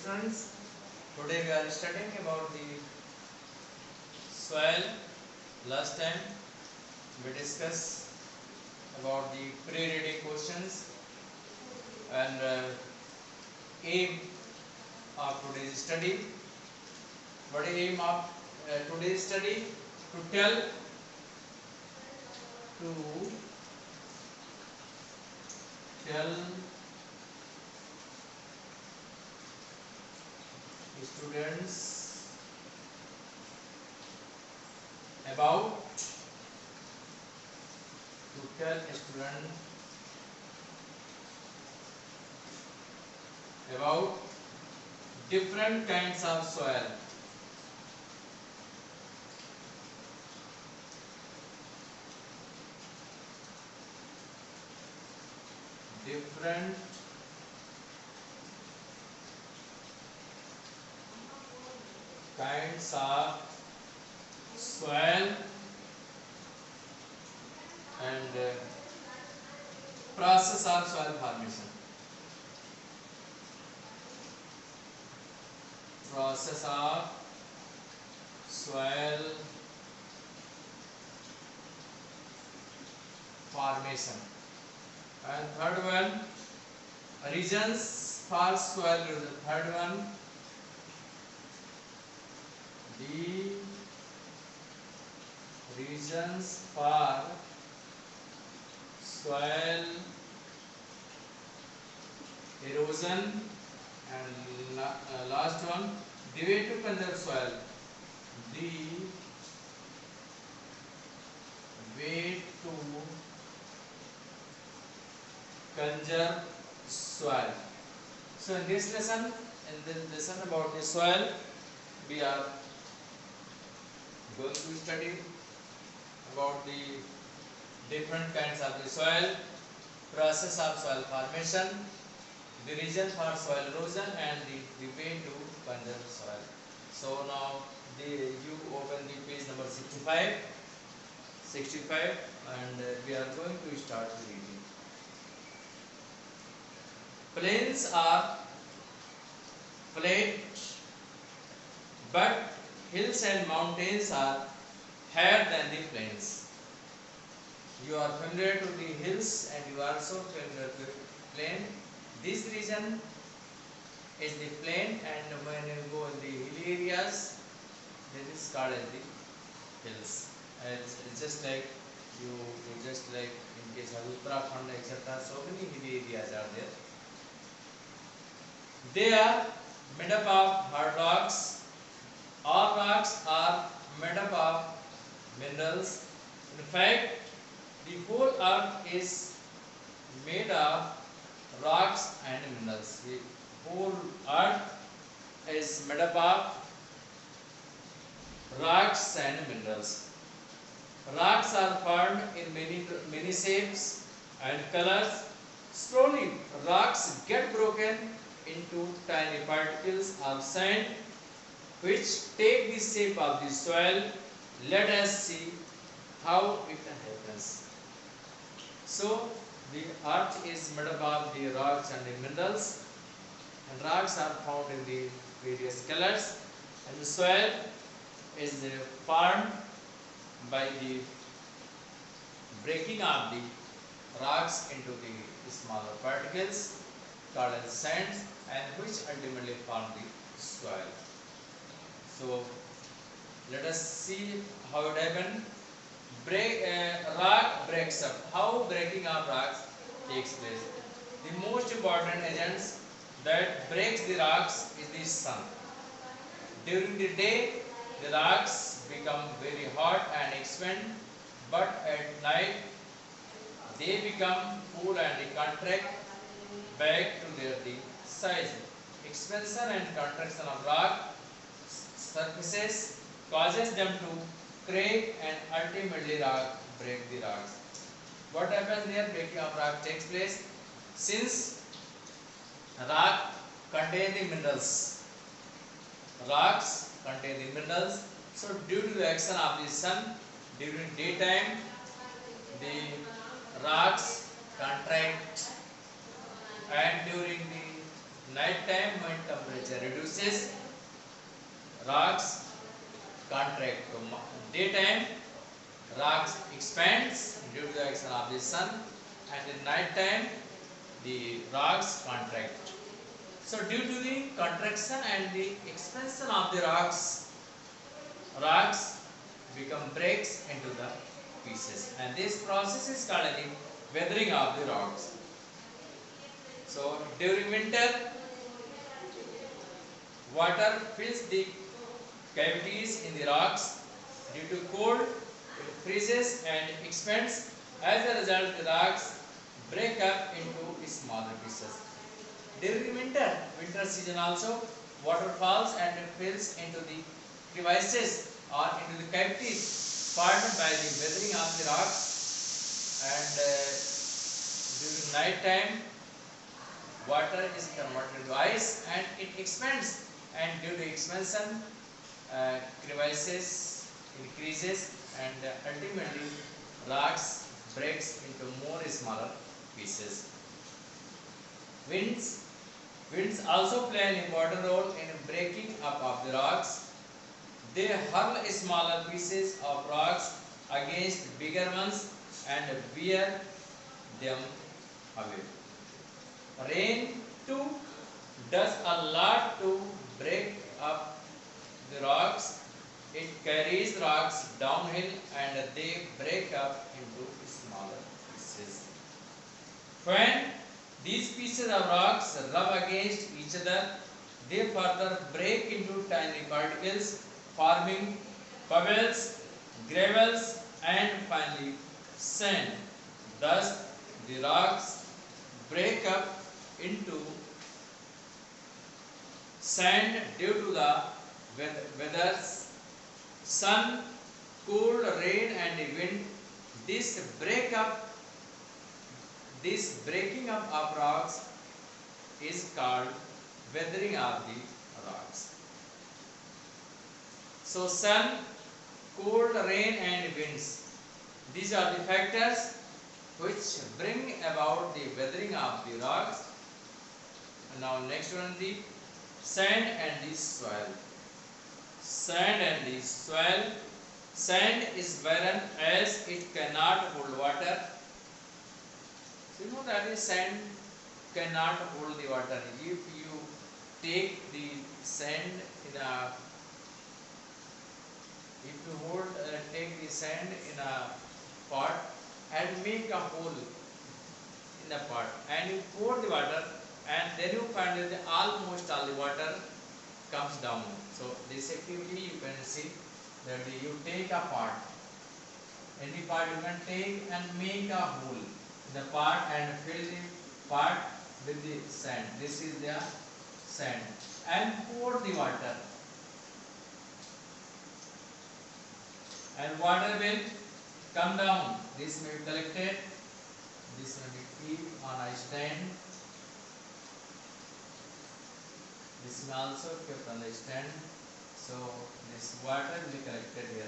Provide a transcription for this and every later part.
students, today we are studying about the soil. Last time we discussed about the pre-ready questions and aim of today's study. What is aim of today's study? To tell students about about different kinds of soil. Different kinds of soil and process of soil formation. Process of soil formation. And third one, regions for soil erosion. Third one, the regions for soil erosion. And last one, the way to conserve soil. The way to conserve soil. So in this lesson about the soil, we are going to study about the different kinds of the soil, process of soil formation, the reason for soil erosion, and the way to conserve soil. So now you open the page number 65, and we are going to start the reading. Plains are flat, but hills and mountains are higher than the plains. You are familiar to the hills and you are also familiar to the plain. This region is the plain, and when you go in the hilly areas, this is called as the hills. It's just like you just like in case of Uttarakhand, etc. So many hilly areas are there. They are made up of hard rocks. All rocks are made up of minerals. In fact, the whole earth is made of rocks and minerals. The whole earth is made up of rocks and minerals. Rocks are formed in many shapes and colors. Slowly, rocks get broken into tiny particles of sand, which take the shape of the soil. Let us see how it happens. So, the earth is made up of the rocks and the minerals, and rocks are found in the various colors, and the soil is formed by the breaking of the rocks into the smaller particles called as sands, and which ultimately form the soil. So let us see how it happens. Rock breaks up. How breaking of rocks takes place? The most important agents that breaks the rocks is the sun. During the day, the rocks become very hot and expand, but at night they become cool and contract back to their size. Expansion and contraction of rock surfaces causes them to crack and ultimately break the rocks. What happens there? Breaking of rock takes place since rock contain the minerals. Rocks contain the minerals. So due to the action of the sun during daytime, the rocks contract, and during the Night time, when temperature reduces, rocks contract. Daytime, rocks expands due to the action of the sun, and in night time the rocks contract. So due to the contraction and the expansion of the rocks become breaks into the pieces, and this process is called the weathering of the rocks. So during winter, water fills the cavities in the rocks. Due to cold, it freezes and expands. As a result, the rocks break up into smaller pieces. During winter season also, water falls and fills into the crevices or into the cavities formed by the weathering of the rocks. And during night time, water is converted into ice and it expands, and due to expansion, crevices increases, and ultimately rocks breaks into more smaller pieces. Winds also play an important role in breaking up of the rocks. They hurl smaller pieces of rocks against bigger ones and wear them away. Rain too does a lot to break up the rocks. It carries rocks downhill and they break up into smaller pieces. When these pieces of rocks rub against each other, they further break into tiny particles, forming pebbles, gravels, and finally sand. Thus, the rocks break up into sand due to the weather's sun, cold, rain, and wind. This breaking up of rocks is called weathering of the rocks. So sun, cold, rain, and winds, these are the factors which bring about the weathering of the rocks. And now next one, the sand and the soil. Sand and the soil. Sand is barren as it cannot hold water. So you know that the sand cannot hold the water. If you take the sand in a, if you take the sand in a pot and make a hole in the pot and you pour the water, and then you find that almost all the water comes down. So this activity you can see that you take a pot, any pot you can take and make a hole in the pot and fill the pot with the sand. This is the sand, and pour the water, and water will come down. This may be collected, this may be kept on a stand, this may also kept on the stand. So this water will be collected here.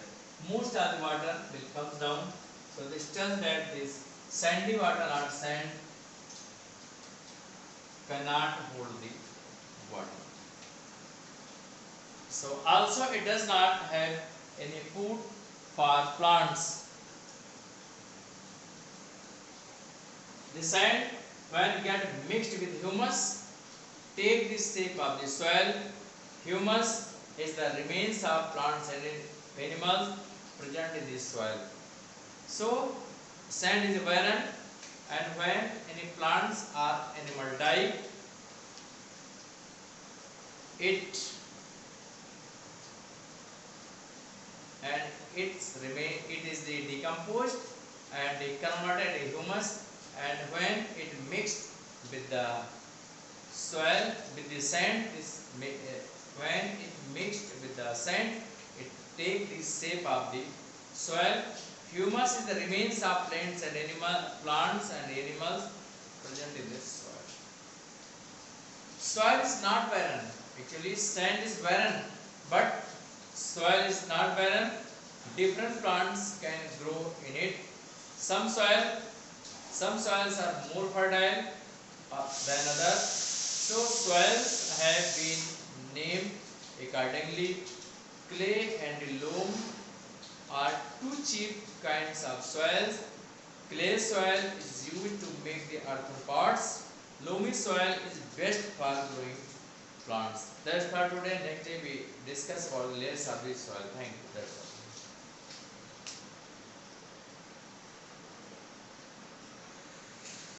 Most of the water will come down. So this tells that this sandy water or sand cannot hold the water. So also it does not have any food for plants. The sand, when get mixed with humus, take the shape of the soil. Humus is the remains of plants and animals present in the soil. So sand is barren, and when any plants or animal die, it is decomposed and converted into humus, and when it mixed with the soil, with the sand, when it mixed with the sand, it take the shape of the soil. Humus is the remains of plants and animals present in this soil. Soil is not barren. Actually, sand is barren, but soil is not barren. Different plants can grow in it. Some soils are more fertile than others. So soils have been named accordingly. Clay and loam are two chief kinds of soils. Clay soil is used to make the earthen pots. Loamy soil is best for growing plants. That's for today. Next day we discuss about layers of the soil. Thank you. That's all.